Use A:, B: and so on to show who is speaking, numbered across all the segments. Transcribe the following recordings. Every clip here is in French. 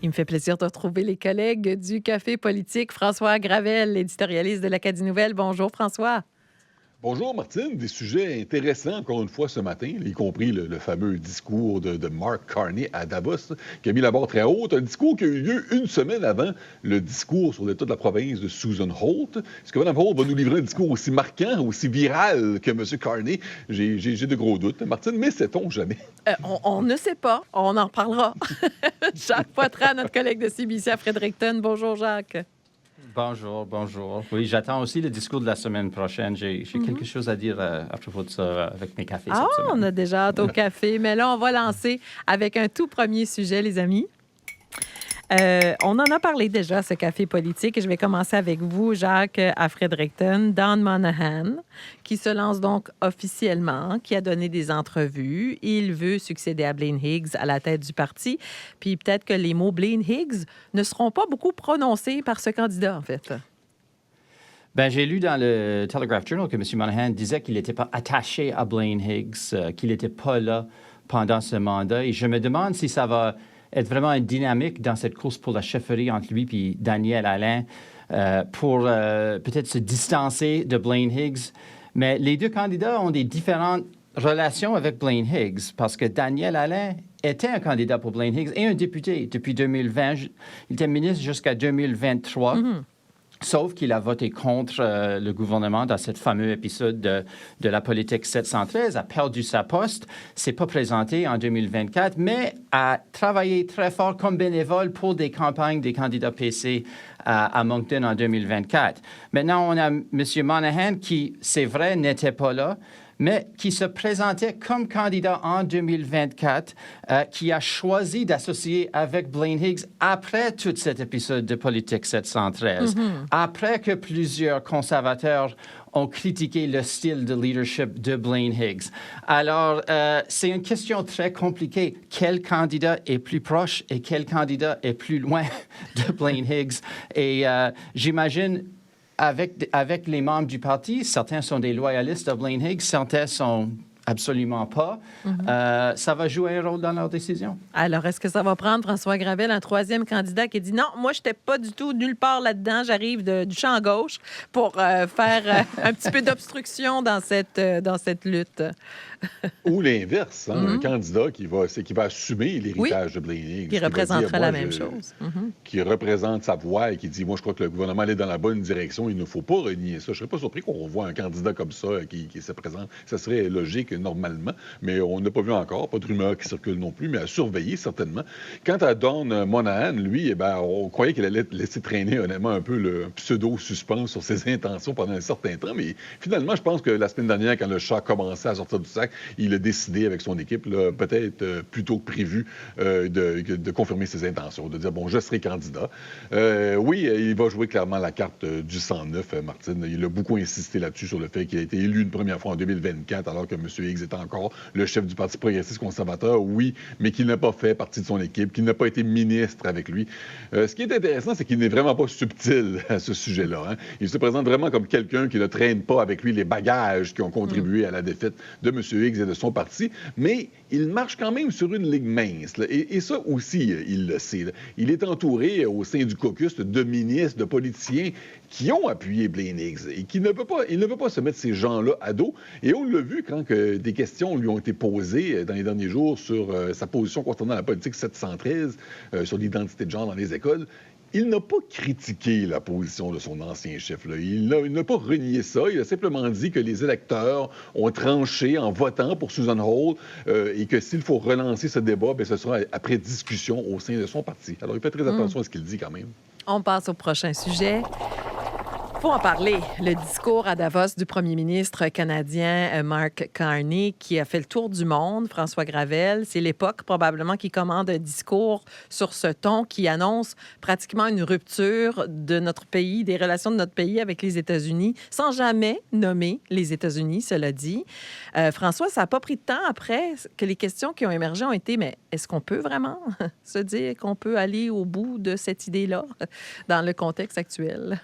A: Il me fait plaisir de retrouver les collègues du Café politique. François Gravel, éditorialiste de l'Acadie Nouvelle. Bonjour, François.
B: Bonjour Martine, des sujets intéressants encore une fois ce matin, y compris le fameux discours de Mark Carney à Davos, qui a mis la barre très haute. Un discours qui a eu lieu une semaine avant le discours sur l'état de la province de Susan Holt. Est-ce que Mme Holt va nous livrer un discours aussi marquant, aussi viral que M. Carney? J'ai de gros doutes. Martine, mais sait-on jamais?
A: On ne sait pas. On en reparlera. Jacques Poitras, notre collègue de CBC à Fredericton. Bonjour, Jacques.
C: Bonjour. Oui, j'attends aussi le discours de la semaine prochaine. J'ai quelque chose à dire à propos de ça avec mes cafés cette semaine.
A: On a déjà hâte au café, mais là, on va lancer avec un tout premier sujet, les amis. On en a parlé déjà, ce café politique, et je vais commencer avec vous, Jacques, à Fredericton. Don Monahan, qui se lance donc officiellement, qui a donné des entrevues. Il veut succéder à Blaine Higgs à la tête du parti. Puis peut-être que les mots Blaine Higgs ne seront pas beaucoup prononcés par ce candidat, en fait.
C: Ben, j'ai lu dans le Telegraph Journal que M. Monahan disait qu'il n'était pas attaché à Blaine Higgs, qu'il n'était pas là pendant ce mandat. Et je me demande si ça va être vraiment une dynamique dans cette course pour la chefferie entre lui et Daniel Alain pour peut-être se distancer de Blaine Higgs. Mais les deux candidats ont des différentes relations avec Blaine Higgs parce que Daniel Alain était un candidat pour Blaine Higgs et un député depuis 2020. Il était ministre jusqu'à 2023. Sauf qu'il a voté contre le gouvernement dans ce fameux épisode de la politique 713, a perdu sa poste, s'est pas présenté en 2024, mais a travaillé très fort comme bénévole pour des campagnes des candidats PC à Moncton en 2024. Maintenant, on a M. Monahan qui, c'est vrai, n'était pas là, mais qui se présentait comme candidat en 2024, qui a choisi d'associer avec Blaine Higgs après tout cet épisode de Politique 713, après que plusieurs conservateurs ont critiqué le style de leadership de Blaine Higgs. Alors, c'est une question très compliquée. Quel candidat est plus proche et quel candidat est plus loin de Blaine Higgs? Et j'imagine avec les membres du parti, certains sont des loyalistes de Blaine Higgs, certains sont absolument pas. Ça va jouer un rôle dans leur décision.
A: Alors, est-ce que ça va prendre, François Gravel, un troisième candidat qui dit non, moi, je n'étais pas du tout nulle part là-dedans, j'arrive du champ gauche pour faire un petit peu d'obstruction dans cette lutte?
B: Ou l'inverse, un candidat qui va assumer l'héritage de Blaine Higgs.
A: Qui représentera la même chose.
B: Qui représente sa voix et qui dit, moi, je crois que le gouvernement allait dans la bonne direction, il ne faut pas renier ça. Je ne serais pas surpris qu'on voit un candidat comme ça qui se présente. Ça serait logique normalement, mais on n'a pas vu encore, pas de rumeurs qui circulent non plus, mais à surveiller certainement. Quant à Don Monahan, lui, on croyait qu'il allait laisser traîner honnêtement un peu le pseudo-suspense sur ses intentions pendant un certain temps, mais finalement, je pense que la semaine dernière, quand le chat commençait à sortir du sac, il a décidé avec son équipe, peut-être plus tôt que prévu, de confirmer ses intentions, de dire, bon, je serai candidat. Oui, il va jouer clairement la carte du 109, Martine. Il a beaucoup insisté là-dessus, sur le fait qu'il a été élu une première fois en 2024, alors que M. Higgs était encore le chef du Parti progressiste conservateur, oui, mais qu'il n'a pas fait partie de son équipe, qu'il n'a pas été ministre avec lui. Ce qui est intéressant, c'est qu'il n'est vraiment pas subtil à ce sujet-là. Hein. Il se présente vraiment comme quelqu'un qui ne traîne pas avec lui les bagages qui ont contribué à la défaite de M. Higgs et de son parti, mais il marche quand même sur une ligne mince. Là. Et ça aussi, il le sait. Là. Il est entouré au sein du caucus de ministres, de politiciens qui ont appuyé Blaine Higgs et il ne peut pas se mettre ces gens-là à dos. Et on l'a vu quand des questions lui ont été posées dans les derniers jours sur sa position concernant la politique 713, sur l'identité de genre dans les écoles. Il n'a pas critiqué la position de son ancien chef. Là. Il n'a pas renié ça. Il a simplement dit que les électeurs ont tranché en votant pour Susan Holt et que s'il faut relancer ce débat, bien, ce sera après discussion au sein de son parti. Alors, il fait très attention à ce qu'il dit quand même.
A: On passe au prochain sujet. Faut en parler. Le discours à Davos du premier ministre canadien Mark Carney, qui a fait le tour du monde, François Gravel. C'est l'époque probablement qui commande un discours sur ce ton qui annonce pratiquement une rupture de notre pays, des relations de notre pays avec les États-Unis, sans jamais nommer les États-Unis, cela dit. François, ça n'a pas pris de temps après que les questions qui ont émergé ont été, mais est-ce qu'on peut vraiment se dire qu'on peut aller au bout de cette idée-là dans le contexte actuel?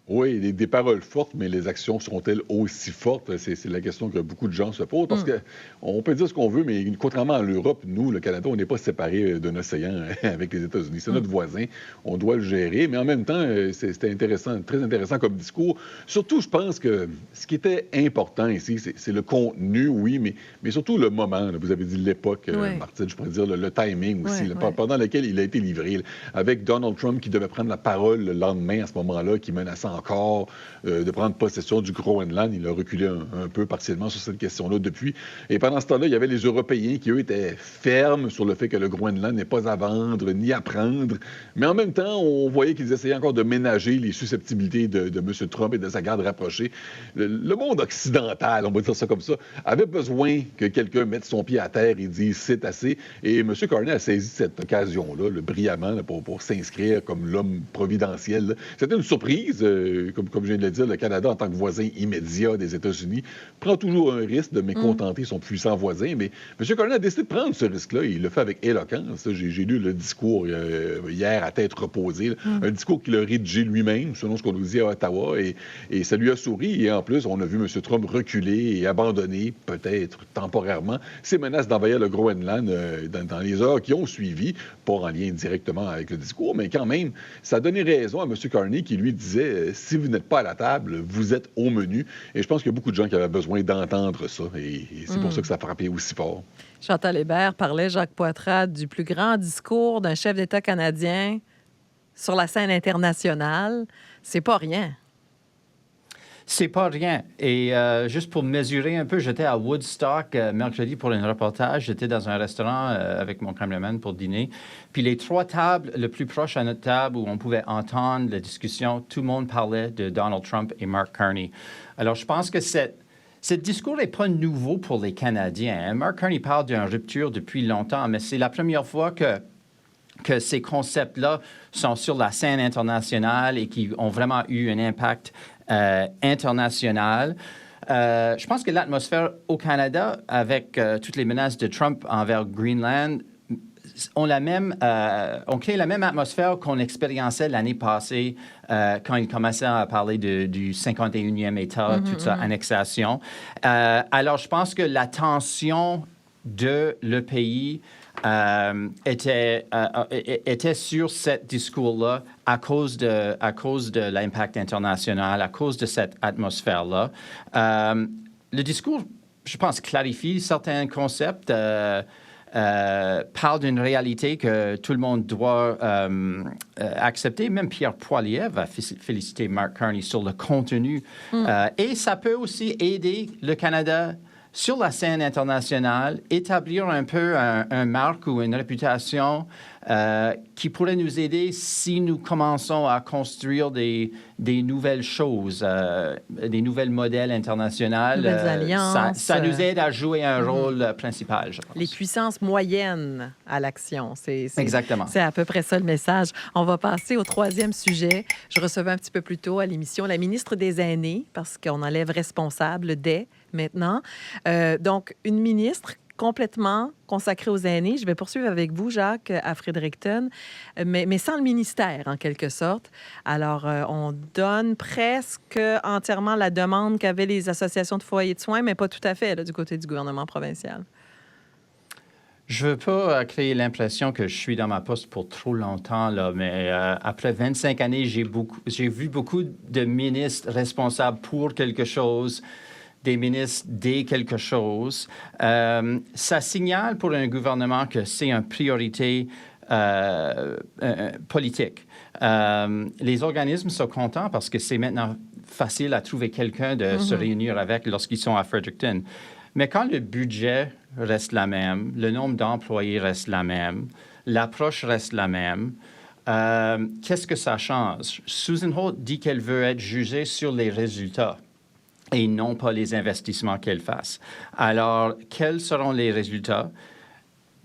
B: Oui, des paroles fortes, mais les actions seront-elles aussi fortes? C'est la question que beaucoup de gens se posent. Parce que on peut dire ce qu'on veut, mais contrairement à l'Europe, nous, le Canada, on n'est pas séparés d'un océan avec les États-Unis. C'est notre voisin. On doit le gérer. Mais en même temps, c'était intéressant, très intéressant comme discours. Surtout, je pense que ce qui était important ici, c'est le contenu, oui, mais surtout le moment. Là. Vous avez dit l'époque, Martine, je pourrais dire le timing aussi, pendant lequel il a été livré. Là, avec Donald Trump qui devait prendre la parole le lendemain à ce moment-là, qui menaçait encore de prendre possession du Groenland. Il a reculé un peu partiellement sur cette question-là depuis. Et pendant ce temps-là, il y avait les Européens qui, eux, étaient fermes sur le fait que le Groenland n'est pas à vendre ni à prendre. Mais en même temps, on voyait qu'ils essayaient encore de ménager les susceptibilité de M. Trump et de sa garde rapprochée. Le monde occidental, on va dire ça comme ça, avait besoin que quelqu'un mette son pied à terre et dise « c'est assez ». Et M. Carney a saisi cette occasion-là, brillamment, là, pour s'inscrire comme l'homme providentiel. C'était une surprise, comme je viens de le dire, le Canada, en tant que voisin immédiat des États-Unis, prend toujours un risque de mécontenter son puissant voisin. Mais M. Carney a décidé de prendre ce risque-là. Il le fait avec éloquence. J'ai lu le discours hier à tête reposée. Un discours qu'il a rédigé lui-même, selon ce qu'on nous dit à Ottawa. Et ça lui a souri. Et en plus, on a vu M. Trump reculer et abandonner, peut-être temporairement, ses menaces d'envahir le Groenland dans les heures qui ont suivi, pas en lien directement avec le discours, mais quand même, ça a donné raison à M. Carney qui lui disait si vous n'êtes pas à la table, vous êtes au menu. Et je pense qu'il y a beaucoup de gens qui avaient besoin d'entendre ça. Et c'est pour ça que ça a frappé aussi fort.
A: Chantal Hébert parlait, Jacques Poitras, du plus grand discours d'un chef d'État canadien sur la scène internationale. C'est pas rien.
C: C'est pas rien. Et juste pour mesurer un peu, j'étais à Woodstock mercredi pour un reportage. J'étais dans un restaurant avec mon cameraman pour dîner. Puis les 3 tables le plus proches à notre table où on pouvait entendre la discussion, tout le monde parlait de Donald Trump et Mark Carney. Alors, je pense que ce discours n'est pas nouveau pour les Canadiens. Mark Carney parle d'une rupture depuis longtemps, mais c'est la première fois que ces concepts-là sont sur la scène internationale et qui ont vraiment eu un impact international. Je pense que l'atmosphère au Canada, avec toutes les menaces de Trump envers Greenland, on crée la même atmosphère qu'on expériençait l'année passée quand il commençait à parler du 51e État, toute sa annexation. Alors, je pense que la tension de le pays était sur ce discours-là à cause de l'impact international, à cause de cette atmosphère-là. Le discours, je pense, clarifie certains concepts, parle d'une réalité que tout le monde doit accepter. Même Pierre Poilievre a félicité Mark Carney sur le contenu. Et ça peut aussi aider le Canada sur la scène internationale, établir un peu un marque ou une réputation qui pourrait nous aider si nous commençons à construire des nouvelles choses, des nouvelles modèles internationaux.
A: Nouvelles alliances.
C: Ça nous aide à jouer un rôle principal, je pense.
A: Les puissances moyennes à l'action.
C: Exactement.
A: C'est à peu près ça le message. On va passer au 3e sujet. Je recevais un petit peu plus tôt à l'émission la ministre des Aînés, parce qu'on enlève responsable dès maintenant. Donc, une ministre complètement consacrée aux aînés. Je vais poursuivre avec vous, Jacques, à Fredericton, mais sans le ministère, en quelque sorte. Alors, on donne presque entièrement la demande qu'avaient les associations de foyers de soins, mais pas tout à fait, là, du côté du gouvernement provincial.
C: Je ne veux pas créer l'impression que je suis dans ma poste pour trop longtemps, là, mais après 25 années, j'ai vu beaucoup de ministres responsables pour quelque chose, des ministres dès quelque chose. Ça signale pour un gouvernement que c'est une priorité politique. Les organismes sont contents parce que c'est maintenant facile à trouver quelqu'un de se réunir avec lorsqu'ils sont à Fredericton. Mais quand le budget reste la même, le nombre d'employés reste la même, l'approche reste la même, qu'est-ce que ça change? Susan Holt dit qu'elle veut être jugée sur les résultats et non pas les investissements qu'elle fasse. Alors, quels seront les résultats?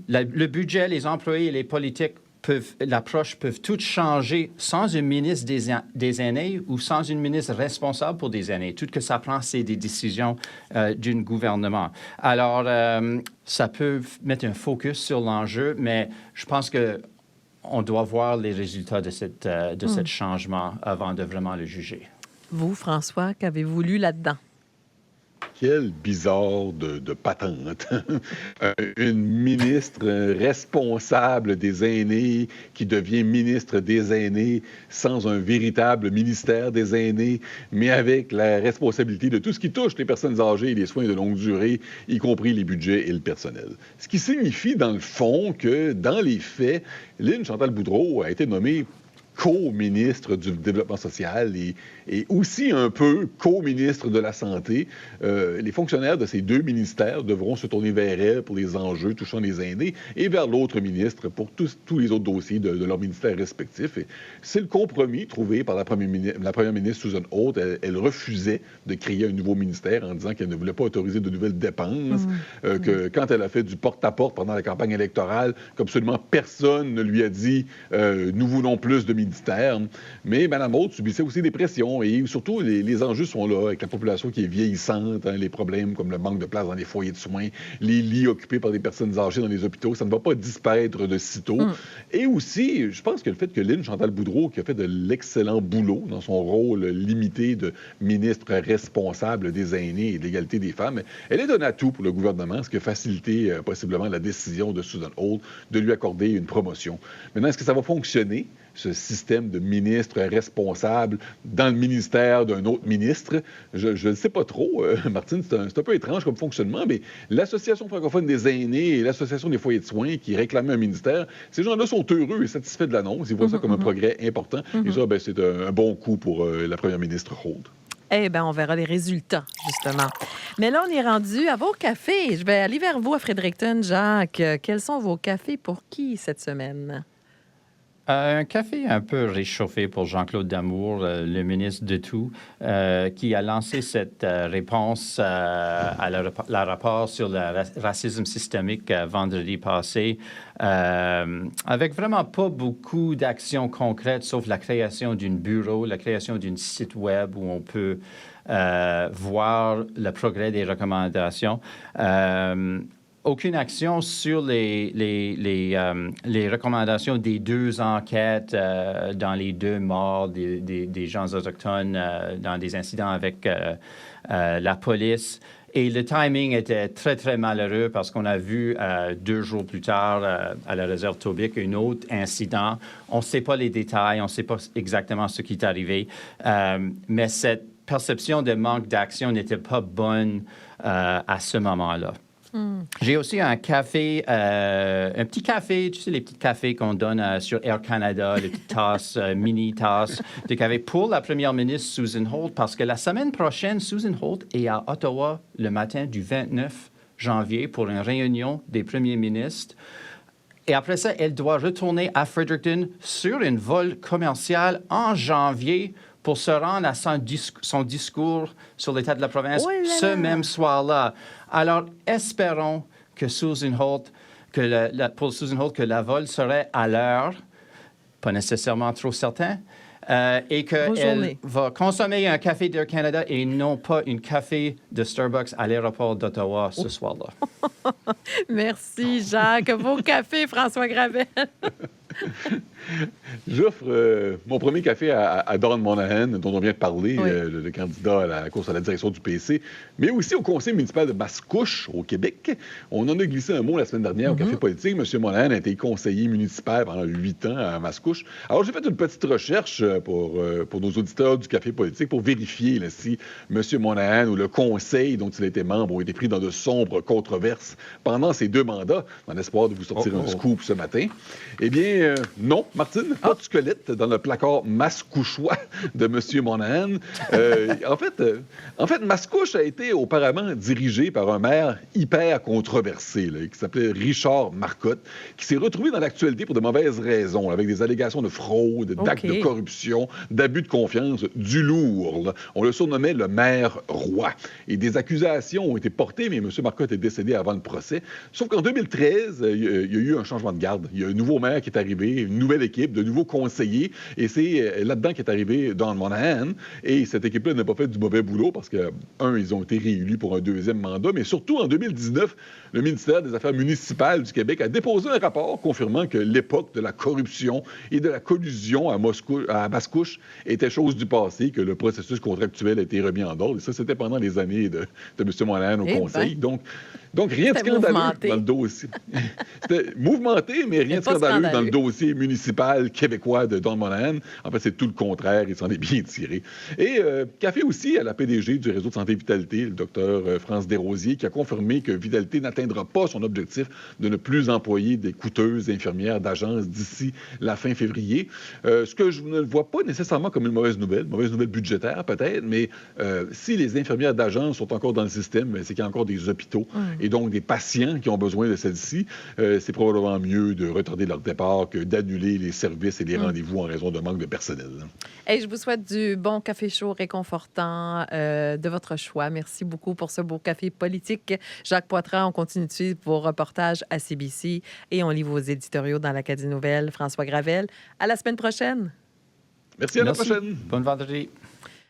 C: Le budget, les employés et les politiques l'approche peuvent toutes changer sans un ministre des aînés ou sans une ministre responsable pour des aînés. Tout ce que ça prend, c'est des décisions d'un gouvernement. Alors, ça peut mettre un focus sur l'enjeu, mais je pense qu'on doit voir les résultats de ce changement avant de vraiment le juger.
A: Vous, François, qu'avez-vous lu là-dedans?
B: Quel bizarre de patente. Une ministre responsable des aînés qui devient ministre des aînés sans un véritable ministère des aînés, mais avec la responsabilité de tout ce qui touche les personnes âgées et les soins de longue durée, y compris les budgets et le personnel. Ce qui signifie, dans le fond, que, dans les faits, Lynne Chantal Boudreau a été nommée co-ministre du Développement social et aussi un peu co-ministre de la Santé. Les fonctionnaires de ces deux ministères devront se tourner vers elle pour les enjeux touchant les aînés et vers l'autre ministre pour tous les autres dossiers de leurs ministères respectifs. Et c'est le compromis trouvé par la première ministre Susan Holt. Elle refusait de créer un nouveau ministère en disant qu'elle ne voulait pas autoriser de nouvelles dépenses, que quand elle a fait du porte-à-porte pendant la campagne électorale, qu'absolument personne ne lui a dit nous voulons plus de ministère. Mais Mme Holt subissait aussi des pressions et surtout, les enjeux sont là avec la population qui est vieillissante, les problèmes comme le manque de place dans les foyers de soins, les lits occupés par des personnes âgées dans les hôpitaux, ça ne va pas disparaître de sitôt. Et aussi, je pense que le fait que Lynne Chantal Boudreau, qui a fait de l'excellent boulot dans son rôle limité de ministre responsable des aînés et de l'égalité des femmes, elle est un atout pour le gouvernement, ce qui a facilité possiblement la décision de Susan Holt de lui accorder une promotion. Maintenant, est-ce que ça va fonctionner, ce système de ministre responsable dans le ministère d'un autre ministre? Je ne sais pas trop, Martine, c'est un peu étrange comme fonctionnement, mais l'Association francophone des aînés et l'Association des foyers de soins qui réclamaient un ministère, ces gens-là sont heureux et satisfaits de l'annonce. Ils voient ça comme un progrès important. Et ça, c'est un bon coup pour la première ministre Holt.
A: Eh bien, on verra les résultats, justement. Mais là, on est rendu à vos cafés. Je vais aller vers vous à Fredericton, Jacques. Quels sont vos cafés pour qui cette semaine?
C: Un café un peu réchauffé pour Jean-Claude Damour, le ministre de tout, qui a lancé cette réponse à la rapport sur le racisme systémique vendredi passé, avec vraiment pas beaucoup d'actions concrètes, sauf la création d'un bureau, la création d'un site web où on peut voir le progrès des recommandations. Aucune action sur les recommandations des deux enquêtes dans les deux morts des gens autochtones dans des incidents avec la police. Et le timing était très, très malheureux parce qu'on a vu 2 jours plus tard à la réserve Tobic un autre incident. On ne sait pas les détails, on ne sait pas exactement ce qui est arrivé, mais cette perception de manque d'action n'était pas bonne à ce moment-là. J'ai aussi un café, un petit café, tu sais, les petits cafés qu'on donne sur Air Canada, les petites tasses, mini-tasses de café pour la première ministre Susan Holt, parce que la semaine prochaine, Susan Holt est à Ottawa le matin du 29 janvier pour une réunion des premiers ministres. Et après ça, elle doit retourner à Fredericton sur un vol commercial en janvier pour se rendre à son discours sur l'état de la province ce même soir-là. Alors, espérons que Susan Holt, pour Susan Holt, que la vol serait à l'heure, pas nécessairement trop certain, et qu'elle va consommer un café d'Air Canada et non pas un café de Starbucks à l'aéroport d'Ottawa ce soir-là.
A: Merci, Jacques. Vos cafés, François Gravel.
B: J'offre mon premier café à Don Monahan, dont on vient de parler, le candidat à la course à la direction du PC, mais aussi au conseil municipal de Mascouche, au Québec. On en a glissé un mot la semaine dernière au Café politique. M. Monahan a été conseiller municipal pendant 8 ans à Mascouche. Alors, j'ai fait une petite recherche pour nos auditeurs du Café politique pour vérifier là, si M. Monahan ou le conseil dont il était membre ont été pris dans de sombres controverses pendant ces 2 mandats, en espoir de vous sortir un scoop ce matin. Eh bien, non, Martine, pas de squelette dans le placard mascouchois de M. Monahan. En fait, Mascouche a été auparavant dirigé par un maire hyper controversé là, qui s'appelait Richard Marcotte, qui s'est retrouvé dans l'actualité pour de mauvaises raisons, avec des allégations de fraude, d'actes de corruption, d'abus de confiance, du lourd. Là. On le surnommait le maire roi. Et des accusations ont été portées, mais M. Marcotte est décédé avant le procès. Sauf qu'en 2013, il y a eu un changement de garde. Il y a un nouveau maire qui est arrivé arrivés, une nouvelle équipe, de nouveaux conseillers. Et c'est là-dedans qu'est arrivé Don Monahan. Et cette équipe-là n'a pas fait du mauvais boulot parce que, ils ont été réélus pour un deuxième mandat. Mais surtout, en 2019, le ministère des Affaires municipales du Québec a déposé un rapport confirmant que l'époque de la corruption et de la collusion à Mascouche était chose du passé, que le processus contractuel a été remis en ordre. Et ça, c'était pendant les années de M. Monahan au Conseil. Donc, rien de scandaleux dans le dossier. C'était mouvementé, mais rien de scandaleux dans le dossier municipal québécois de Don Monahan. En fait, c'est tout le contraire. Il s'en est bien tiré. Et café aussi à la PDG du réseau de santé Vitalité, le docteur France Desrosiers, qui a confirmé que Vitalité n'atteindra pas son objectif de ne plus employer des coûteuses infirmières d'agence d'ici la fin février. Ce que je ne vois pas nécessairement comme une mauvaise nouvelle budgétaire peut-être, mais si les infirmières d'agence sont encore dans le système, c'est qu'il y a encore des hôpitaux et donc des patients qui ont besoin de celles-ci. C'est probablement mieux de retarder leur départ que d'annuler les services et les rendez-vous en raison de manque de personnel.
A: Hey, je vous souhaite du bon café chaud réconfortant de votre choix. Merci beaucoup pour ce beau café politique. Jacques Poitras, on continue de suivre vos reportages à CBC et on lit vos éditoriaux dans l'Acadie Nouvelle. François Gravel, à la semaine prochaine.
B: Merci, à la prochaine.
C: Bon vendredi.